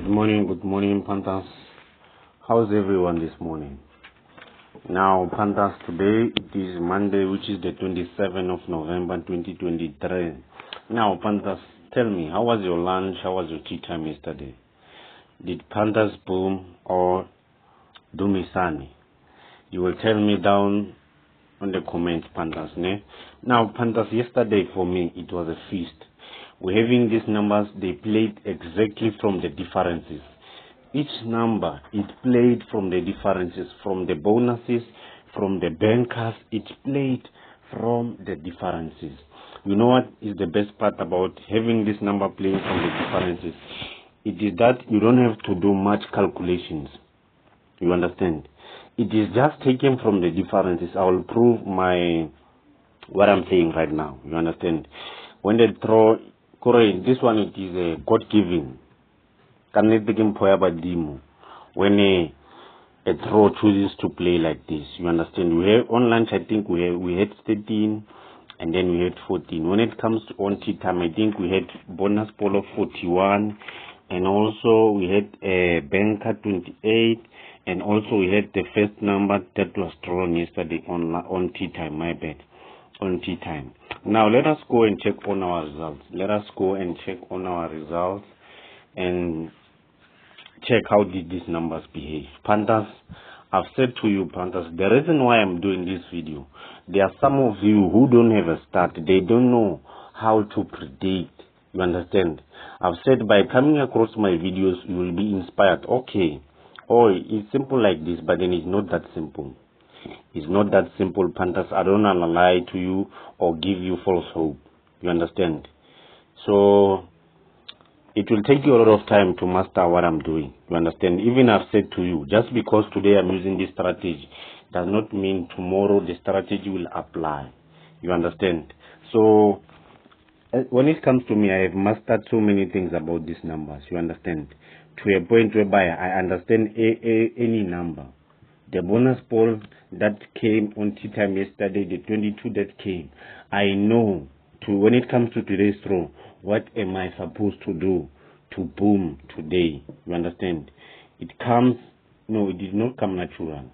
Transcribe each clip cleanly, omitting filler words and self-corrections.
Good morning, Panthers. How's everyone this morning? Now, Panthers, today it is Monday, which is the 27th of November 2023. Now, Panthers, tell me, how was your lunch? How was your tea time yesterday? Did Panthers boom or Dumisani? You will tell me down on the comments, Panthers. Ne? Now, Panthers, yesterday for me, it was a feast. We're having these numbers, they played exactly from the differences. Each number, it played from the differences, from the bonuses, from the bankers, it played from the differences. You know what is the best part about having this number playing from the differences? It is that you don't have to do much calculations. You understand? It is just taken from the differences. I will prove what I'm saying right now. You understand? When they throw, this one, it is a God-given. When a throw chooses to play like this, you understand? We have on lunch, I think we had 13 and then we had 14. When it comes to on tea time, I think we had bonus ball of 41, and also we had a banker 28, and also we had the first number that was drawn yesterday on tea time. My bad, on tea time. Now let us go and check on our results. Let us go and check on our results and check how did these numbers behave. Panthers, I've said to you, Panthers, the reason why I'm doing this video, there are some of you who don't have a start. They don't know how to predict. You understand? I've said by coming across my videos, you will be inspired. Okay, oh, it's simple like this, but then it's not that simple. It's not that simple, Panthers. I don't want to lie to you or give you false hope. You understand? So it will take you a lot of time to master what I'm doing. You understand? Even I've said to you, just because today I'm using this strategy does not mean tomorrow the strategy will apply. You understand? So when it comes to me, I have mastered so many things about these numbers. You understand? To a point whereby I understand any number. The bonus ball that came on tea time yesterday, the 22 that came, I know when it comes to today's throw, what am I supposed to do to boom today? You understand? It did not come natural.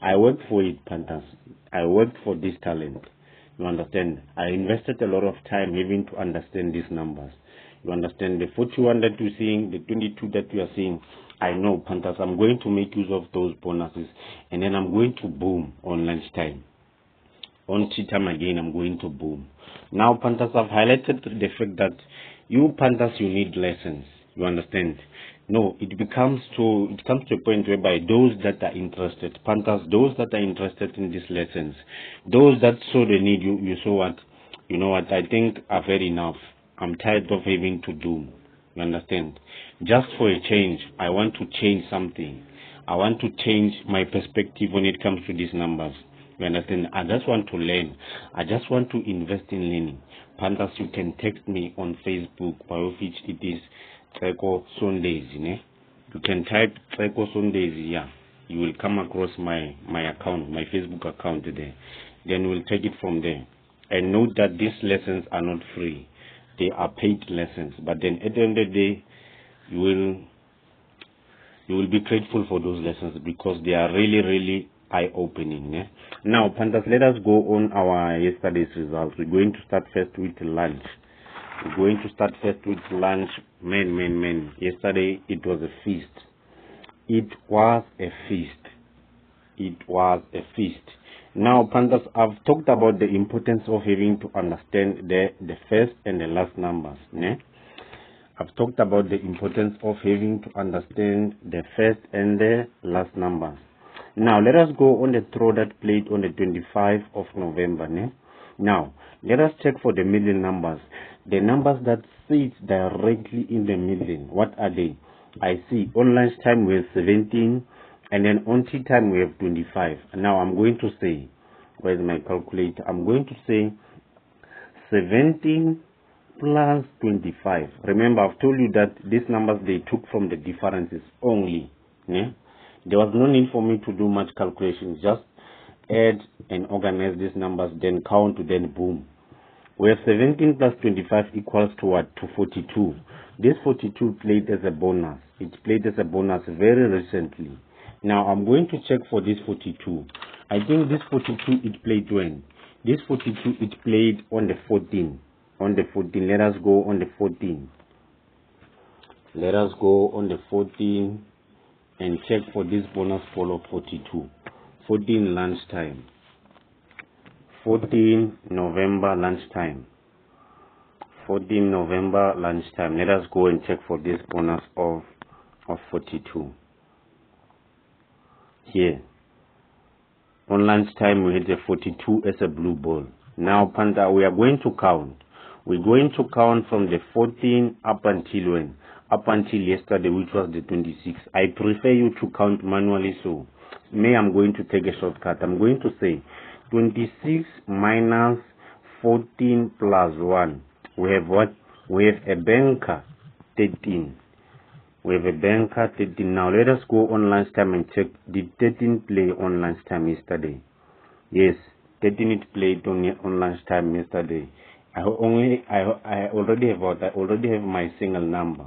I worked for it, Panthers. I worked for this talent. You understand? I invested a lot of time having to understand these numbers. You understand? The 41 that you're seeing, the 22 that you are seeing, I know, Panthers, I'm going to make use of those bonuses, and then I'm going to boom on lunchtime. On tea time again, I'm going to boom. Now, Panthers, I've highlighted the fact that you Panthers, you need lessons. You understand? No, it comes to a point whereby those that are interested, Panthers, those that are interested in these lessons, those that saw the need, you saw what, you know what, I think I've had enough. I'm tired of having to do. You understand? Just for a change, I want to change something. I want to change my perspective when it comes to these numbers. You understand? I just want to learn. I just want to invest in learning. Panthers, you can text me on Facebook, by which it is Treko Sundays. You can type Treko Sundays here. You will come across my account, my Facebook account there. Then we'll take it from there. And note that these lessons are not free. They are paid lessons. But then at the end of the day, you will be grateful for those lessons because they are really, really eye-opening. Now, Panthers, let us go on our yesterday's results. We're going to start first with lunch. Man. Yesterday, it was a feast. It was a feast. Now, Panthers, I've talked about the importance of having to understand the first and the last numbers. I've talked about the importance of having to understand the first and the last numbers. Now, let us go on the throw that played on the 25th of November. Now, let us check for the middle numbers. The numbers that sit directly in the middle, what are they? I see on lunchtime we have 17, and then on tea time we have 25. Now, I'm going to say, where's my calculator? I'm going to say 17 plus 25. Remember, I've told you that these numbers, they took from the differences only. There was no need for me to do much calculations. Just add and organize these numbers, then count, then boom. We have 17 plus 25 equals to what? To 42. This 42 played as a bonus. It played as a bonus very recently. Now I'm going to check for this 42. I think this 42 it played when? This 42 it played on the 14. On the 14. Let us go on the 14. Let us go on the 14 and check for this bonus ball of 42. 14 lunchtime. 14 November lunchtime. 14 November lunchtime. Let us go and check for this bonus of 42. Here. On lunchtime we had the 42 as a blue ball. Now Panda, we are going to count. We're going to count from the 14 up until when? Up until yesterday, which was the 26th. I prefer you to count manually, so I'm going to take a shortcut. I'm going to say 26 minus 14 plus 1. We have what? We have a banker 13. We have a banker 13. Now let us go on lunchtime and check. Did 13 play on lunchtime yesterday? Yes, 13 it played on lunchtime yesterday. I already have my single number.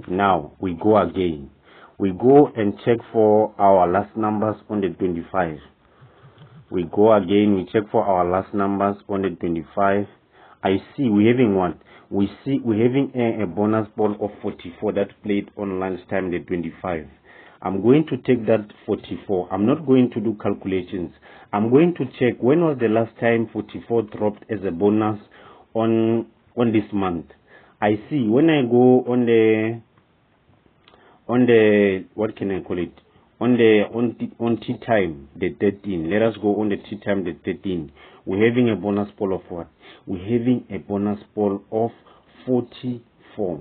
Now we go again. We go and check for our last numbers on the 25. We go again. We check for our last numbers on the 25. I see we're having what? We're having a bonus ball of 44 that played on lunchtime the 25. I'm going to take that 44. I'm not going to do calculations. I'm going to check when was the last time 44 dropped as a bonus on this month. I see when I go on the what can I call it? On tea time the 13. Let us go on the tea time the 13. We're having a bonus ball of what? We're having a bonus ball of 44.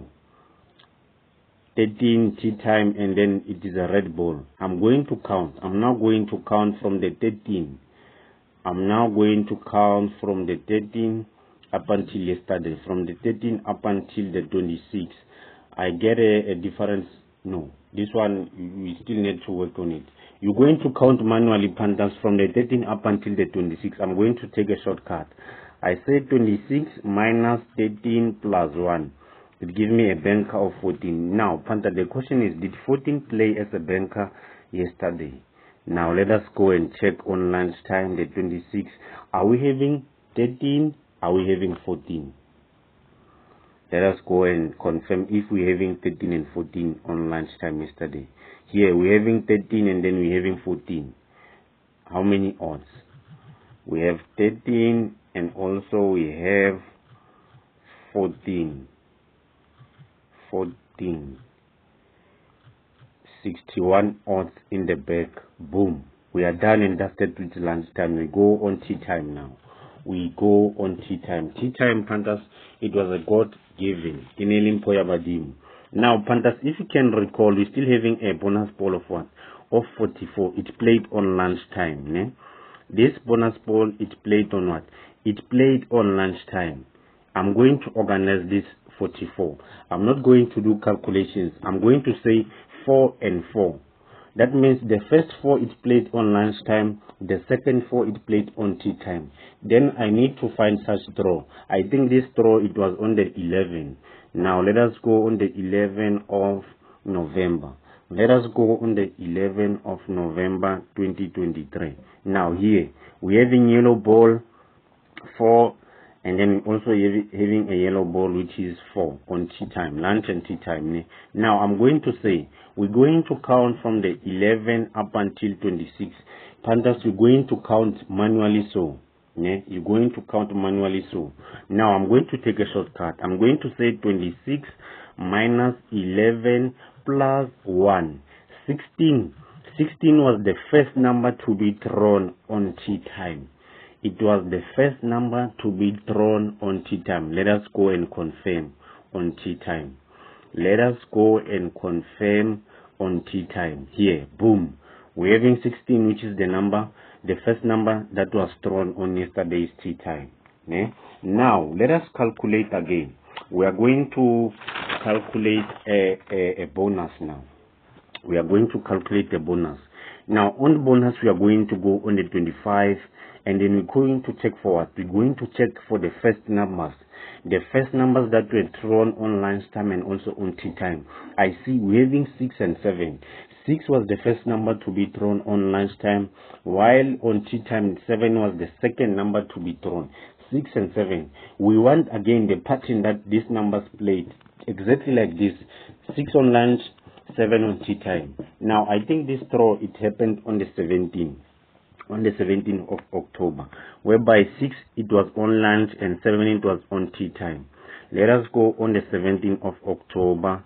13 tea time, and then it is a red ball. I'm going to count. I'm now going to count from the 13. I'm now going to count from the 13 up until yesterday. From the 13 up until the 26. I get a difference. No, this one we still need to work on it. You're going to count manually, Pandas, from the 13 up until the 26. I'm going to take a shortcut. I say 26 minus 13 plus 1. It gives me a banker of 14. Now, Panda, the question is, did 14 play as a banker yesterday? Now, let us go and check on lunchtime, the 26. Are we having 13? Are we having 14? Let us go and confirm if we're having 13 and 14 on lunchtime yesterday. Here, we're having 13 and then we're having 14. How many odds? We have 13 and also we have 14. 61 odds in the back. Boom. We are done and dusted with lunchtime. We go on tea time now. We go on tea time. Tea time, Pandas, it was a God-given. Now, Pandas, if you can recall, we're still having a bonus ball of what? Of 44. It played on lunchtime. Ne? This bonus ball, it played on what? It played on lunchtime. I'm going to organize this 44. I'm not going to do calculations. I'm going to say 4 and 4. That means the first 4 it played on lunchtime, the second 4 it played on tea time. Then I need to find such draw. I think this draw it was on the 11. Now let us go on the 11 of November. Let us go on the 11 of November 2023. Now here we have a yellow ball 4. And then also having a yellow ball which is 4 on tea time, lunch and tea time. Now I'm going to say we're going to count from the 11 up until 26. Pandas, you're going to count manually so. You're going to count manually so. Now I'm going to take a shortcut. I'm going to say 26 minus 11 plus 1. 16. 16 was the first number to be thrown on tea time. It was the first number to be thrown on tea time. Let us go and confirm on tea time. Let us go and confirm on tea time. Here, boom. We're having 16, which is the number, the first number that was thrown on yesterday's tea time. Now, let us calculate again. We are going to calculate a bonus now. We are going to calculate the bonus. Now, on the bonus, we are going to go on the 25. And then we're going to check for what? We're going to check for the first numbers. The first numbers that were thrown on lunchtime and also on tea time, I see we're having 6 and 7. 6 was the first number to be thrown on lunchtime, while on tea time 7 was the second number to be thrown. 6 and 7. We want again the pattern that these numbers played exactly like this: 6 on lunch, 7 on tea time. Now I think this throw, it happened on the 17th. On the 17th of October, whereby 6 it was on lunch and 7 it was on tea time. Let us go on the 17th of October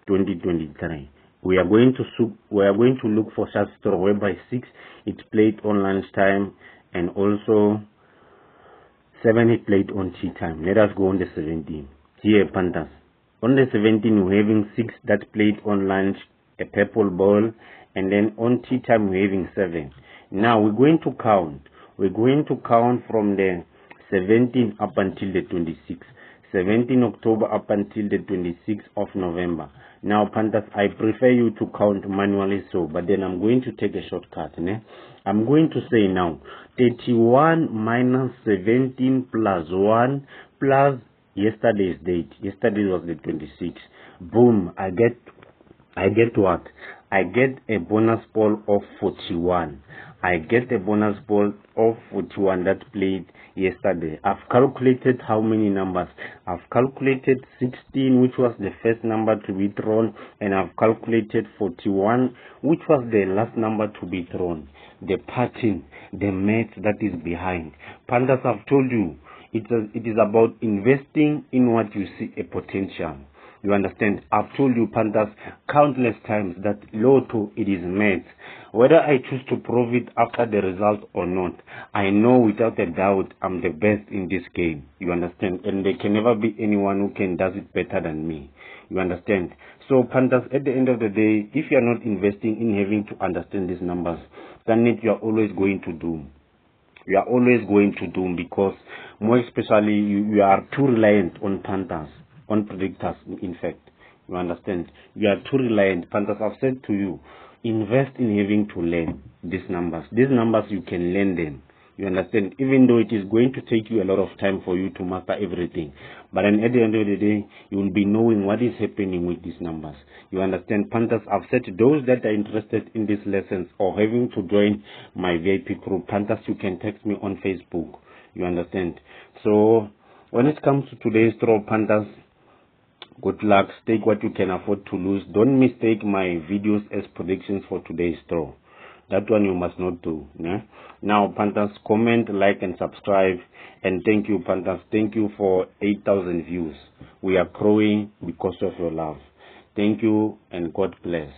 2023. We are going to look for such throw whereby 6 it played on lunchtime and also 7 it played on tea time. Let us go on the 17th. Here, Panthers. On the 17th, we're having 6 that played on lunch, a purple ball, and then on tea time we're having 7. Now we're going to count. We're going to count from the 17th up until the 26th. 17 October up until the 26th of November. Now, Panthers, I prefer you to count manually so, but then I'm going to take a shortcut. Ne? I'm going to say now, 31 minus 17 plus 1 plus yesterday's date. Yesterday was the 26th. Boom, I get what? I get a bonus ball of 41. I get a bonus ball of 41 that played yesterday. I've calculated how many numbers. I've calculated 16, which was the first number to be thrown, and I've calculated 41, which was the last number to be thrown. The pattern, the math that is behind. Pandas, I've told you, it is about investing in what you see a potential. You understand? I've told you, Panthers, countless times that Lotto, it is math. Whether I choose to prove it after the result or not, I know without a doubt I'm the best in this game. You understand? And there can never be anyone who does it better than me. You understand? So, Panthers, at the end of the day, if you're not investing in having to understand these numbers, then you're always going to doom. You are always going to doom, because more especially you are too reliant on Panthers, on predictors, in fact. You understand? You are too reliant. Panthers, I've said to you, invest in having to learn these numbers. These numbers, you can learn them. You understand? Even though it is going to take you a lot of time for you to master everything. But then at the end of the day, you will be knowing what is happening with these numbers. You understand? Panthers, I've said to those that are interested in these lessons or having to join my VIP group, Panthers, you can text me on Facebook. You understand? So, when it comes to today's draw, Panthers, good luck. Take what you can afford to lose. Don't mistake my videos as predictions for today's draw. That one you must not do. Yeah? Now, Panthers, comment, like, and subscribe. And thank you, Panthers. Thank you for 8,000 views. We are growing because of your love. Thank you, and God bless.